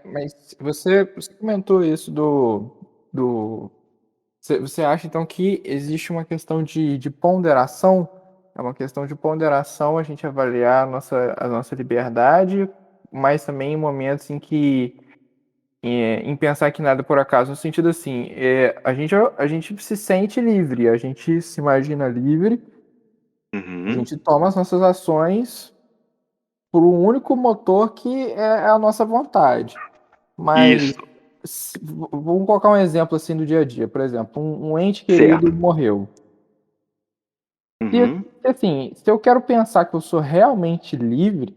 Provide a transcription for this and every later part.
Mas você comentou isso do você acha então que existe uma questão de ponderação? É uma questão de ponderação a gente avaliar a nossa liberdade, mas também em momentos em que em pensar que nada é por acaso, no sentido assim, a gente se sente livre, a gente se imagina livre, a Uhum. gente toma as nossas ações por um único motor que é a nossa vontade. Mas Isso. vamos colocar um exemplo assim do dia a dia, por exemplo, um ente querido Certo. morreu. Uhum. Assim, se eu quero pensar que eu sou realmente livre,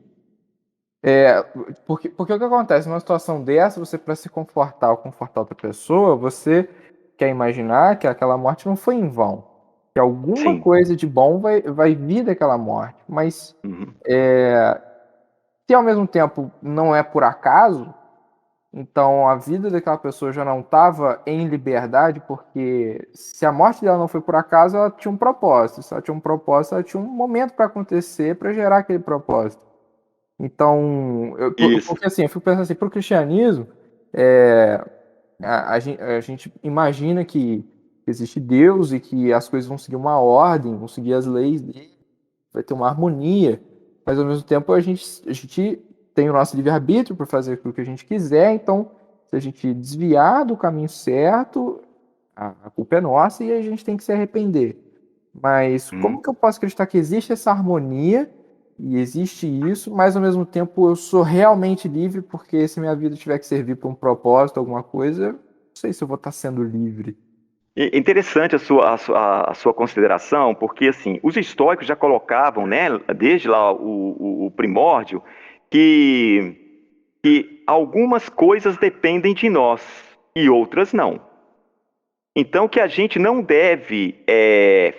é, porque o que acontece numa situação dessa, você para se confortar ou confortar outra pessoa, você quer imaginar que aquela morte não foi em vão, que alguma Sim. coisa de bom vai vir daquela morte. Mas Uhum. se ao mesmo tempo não é por acaso, então a vida daquela pessoa já não estava em liberdade, porque se a morte dela não foi por acaso, ela tinha um propósito. Se ela tinha um propósito, ela tinha um momento para acontecer para gerar aquele propósito. Então, Isso. porque assim, eu fico pensando assim, para o cristianismo, é, a gente imagina que existe Deus e que as coisas vão seguir uma ordem, vão seguir as leis dele, vai ter uma harmonia, mas ao mesmo tempo a gente tem o nosso livre-arbítrio para fazer aquilo que a gente quiser, então se a gente desviar do caminho certo, a culpa é nossa e a gente tem que se arrepender. Mas Uhum. como que eu posso acreditar que existe essa harmonia e existe isso, mas ao mesmo tempo eu sou realmente livre, porque se minha vida tiver que servir para um propósito, alguma coisa, eu não sei se eu vou estar sendo livre. Interessante a sua consideração, porque assim, os estoicos já colocavam, né, desde lá o primórdio, que algumas coisas dependem de nós e outras não. Então, que a gente não deve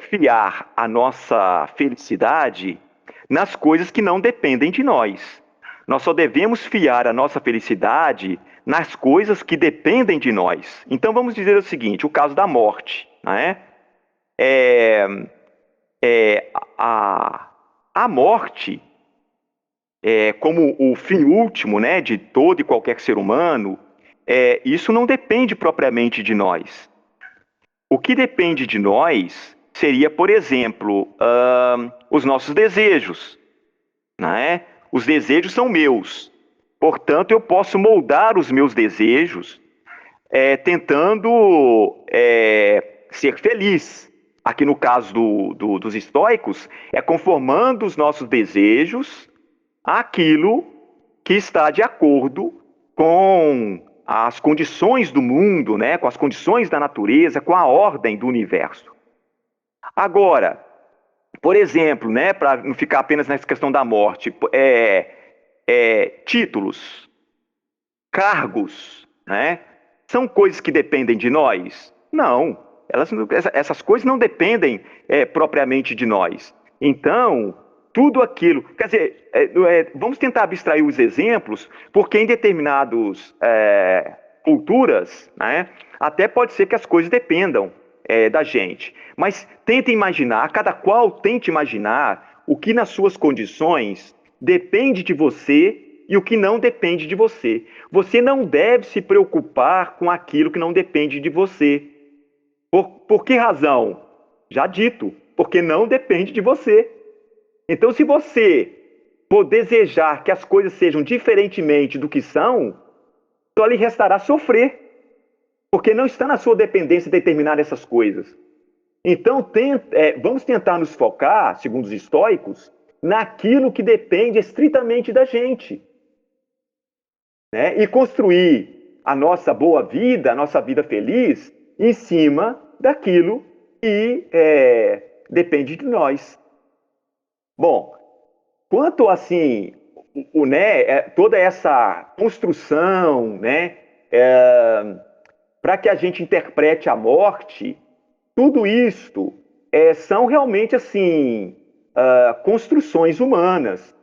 fiar a nossa felicidade nas coisas que não dependem de nós. Nós só devemos fiar a nossa felicidade nas coisas que dependem de nós. Então, vamos dizer o seguinte: o caso da morte, né? É, a, a morte, como o fim último, né, de todo e qualquer ser humano, isso não depende propriamente de nós. O que depende de nós seria, por exemplo, os nossos desejos, né? Os desejos são meus. Portanto, eu posso moldar os meus desejos tentando ser feliz. Aqui no caso dos estoicos, é conformando os nossos desejos àquilo que está de acordo com as condições do mundo, né, com as condições da natureza, com a ordem do universo. Agora, por exemplo, né, para não ficar apenas nessa questão da morte, títulos, cargos, né, são coisas que dependem de nós? Não, essas coisas não dependem propriamente de nós. Então, tudo aquilo, quer dizer, vamos tentar abstrair os exemplos, porque em determinadas culturas, né, até pode ser que as coisas dependam da gente. Mas tente imaginar, cada qual tente imaginar o que nas suas condições depende de você e o que não depende de você. Você não deve se preocupar com aquilo que não depende de você. Por que razão? Já dito, porque não depende de você. Então, se você for desejar que as coisas sejam diferentemente do que são, só lhe restará sofrer, porque não está na sua dependência determinar essas coisas. Então, vamos tentar nos focar, segundo os estoicos, naquilo que depende estritamente da gente, né? E construir a nossa boa vida, a nossa vida feliz, em cima daquilo que depende de nós. Bom, quanto assim, toda essa construção, né, para que a gente interprete a morte, tudo isto são realmente assim construções humanas,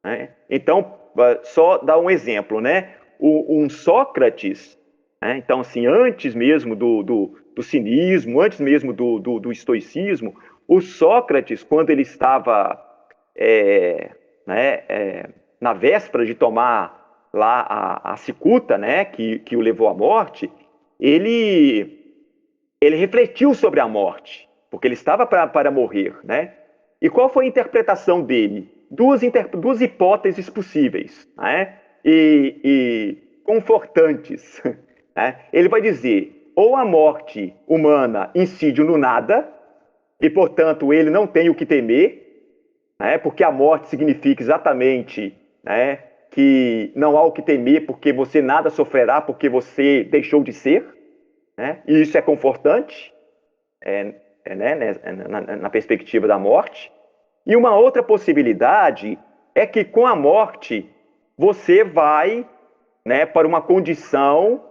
né? Então, só dar um exemplo, né? Um Sócrates, né? Então, assim, antes mesmo do cinismo, antes mesmo do estoicismo, o Sócrates, quando ele estava é, né, na véspera de tomar lá a cicuta, né, que o levou à morte, ele refletiu sobre a morte, porque ele estava para morrer, né? E qual foi a interpretação dele? Duas hipóteses possíveis, né? E confortantes. Né? Ele vai dizer, ou a morte humana incide no nada, e, portanto, ele não tem o que temer, né? Porque a morte significa exatamente, né, que não há o que temer, porque você nada sofrerá, porque você deixou de ser, né? E isso é confortante, né, na perspectiva da morte. E uma outra possibilidade é que com a morte você vai, né, para uma condição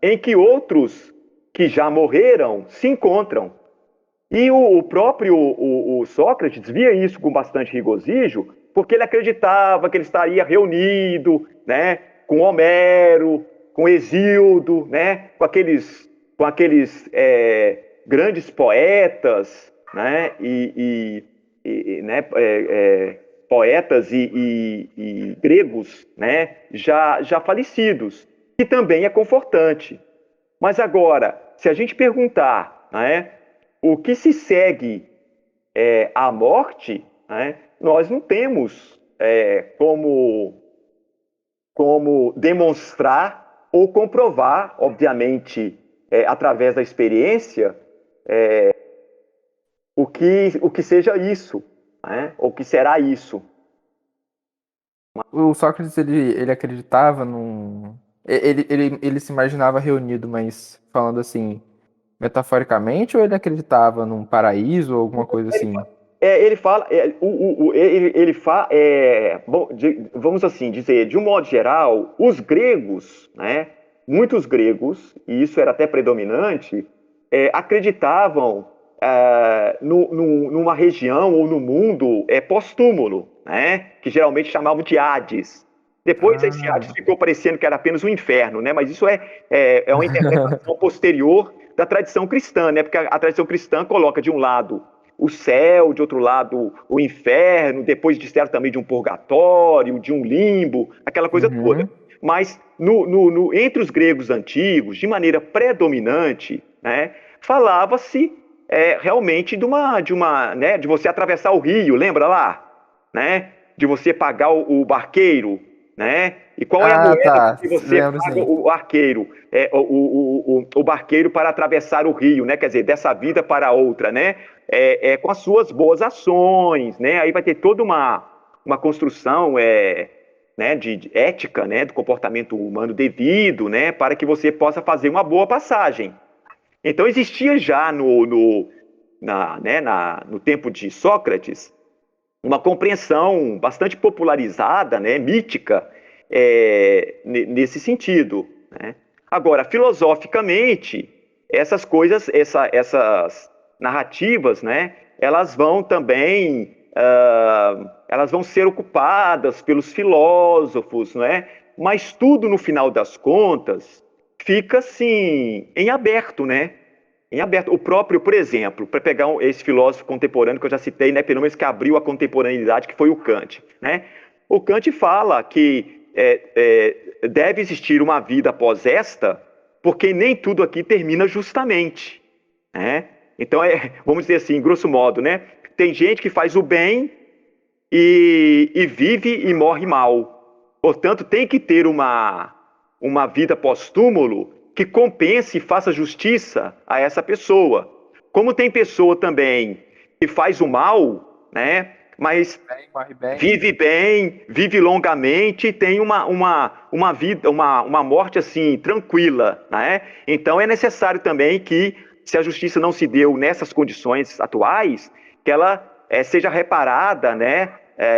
em que outros que já morreram se encontram. E o próprio o Sócrates via isso com bastante regozijo, porque ele acreditava que ele estaria reunido, né, com Homero, com Hesíodo, né, com aqueles grandes poetas, né, né, poetas e gregos, né, já falecidos, que também é confortante. Mas agora, se a gente perguntar, né, o que se segue à morte, né, nós não temos como demonstrar ou comprovar, obviamente, através da experiência, o que seja isso, né, ou que será isso. O Sócrates, ele acreditava num... Ele se imaginava reunido, mas falando assim, metaforicamente, ou ele acreditava num paraíso ou alguma coisa assim? Ele fala, bom, vamos assim dizer, de um modo geral, os gregos, né, muitos gregos, e isso era até predominante, acreditavam numa região ou no mundo pós-túmulo, né, que geralmente chamavam de Hades. Depois esse Hades ficou parecendo que era apenas um inferno, né, mas isso é uma interpretação posterior da tradição cristã, né, porque a tradição cristã coloca de um lado o céu, de outro lado o inferno, depois disseram também de um purgatório, de um limbo, aquela coisa toda. Mas entre os gregos antigos, de maneira predominante, né, falava-se realmente né, de você atravessar o rio, lembra lá? Né? De você pagar o barqueiro, né? E qual é a moeda que você Lembro, paga sim. o arqueiro, o barqueiro para atravessar o rio, né? Quer dizer, dessa vida para outra, né? Com as suas boas ações, né? Aí vai ter toda uma construção né, de ética, né, do comportamento humano devido, né, para que você possa fazer uma boa passagem. Então existia já no tempo de Sócrates uma compreensão bastante popularizada, né, mítica, nesse sentido. Né? Agora, filosoficamente, essas coisas, essas narrativas, né, elas vão também elas vão ser ocupadas pelos filósofos, né? Mas tudo, no final das contas, fica assim, em aberto, né? Em aberto. O próprio, por exemplo, para pegar esse filósofo contemporâneo que eu já citei, né, pelo menos que abriu a contemporaneidade, que foi o Kant. Né? O Kant fala que deve existir uma vida após esta, porque nem tudo aqui termina justamente. Né? Então, vamos dizer assim, grosso modo, né? Tem gente que faz o bem e vive e morre mal. Portanto, tem que ter uma vida pós-túmulo que compense e faça justiça a essa pessoa. Como tem pessoa também que faz o mal, né? Mas vive bem, vive longamente e tem uma vida, uma morte assim, tranquila, né? Então é necessário também que, se a justiça não se deu nessas condições atuais, que ela seja reparada, né?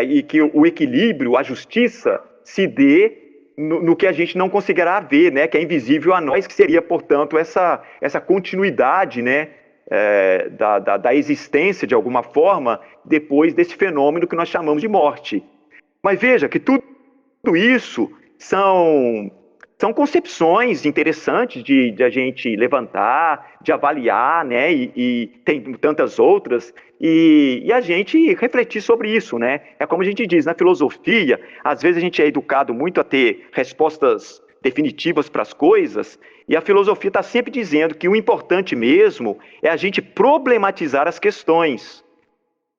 E que o equilíbrio, a justiça, se dê no que a gente não conseguirá ver, né? Que é invisível a nós, que seria, portanto, essa continuidade, né? Da existência, de alguma forma, depois desse fenômeno que nós chamamos de morte. Mas veja que tudo isso são são concepções interessantes de a gente levantar, de avaliar, né? E tem tantas outras, e a gente refletir sobre isso, né? É como a gente diz, na filosofia, às vezes a gente é educado muito a ter respostas definitivas para as coisas, e a filosofia está sempre dizendo que o importante mesmo é a gente problematizar as questões.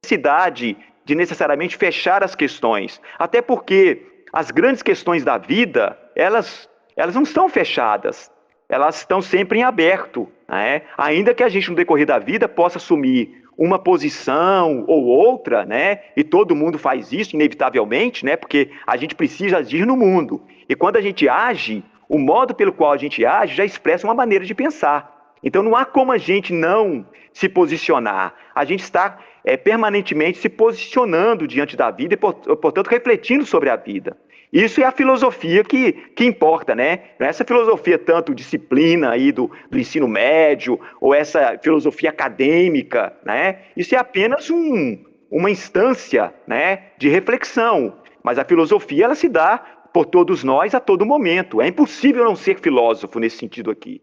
Necessidade de necessariamente fechar as questões, até porque as grandes questões da vida, elas não estão fechadas, elas estão sempre em aberto, né? Ainda que a gente no decorrer da vida possa assumir uma posição ou outra, né? E todo mundo faz isso inevitavelmente, né? Porque a gente precisa agir no mundo. E quando a gente age, o modo pelo qual a gente age já expressa uma maneira de pensar. Então não há como a gente não se posicionar. A gente está permanentemente se posicionando diante da vida e, portanto, refletindo sobre a vida. Isso é a filosofia que importa, né? Não é essa filosofia tanto disciplina aí do ensino médio, ou essa filosofia acadêmica, né? Isso é apenas uma instância, né, de reflexão. Mas a filosofia, ela se dá por todos nós a todo momento. É impossível não ser filósofo nesse sentido aqui.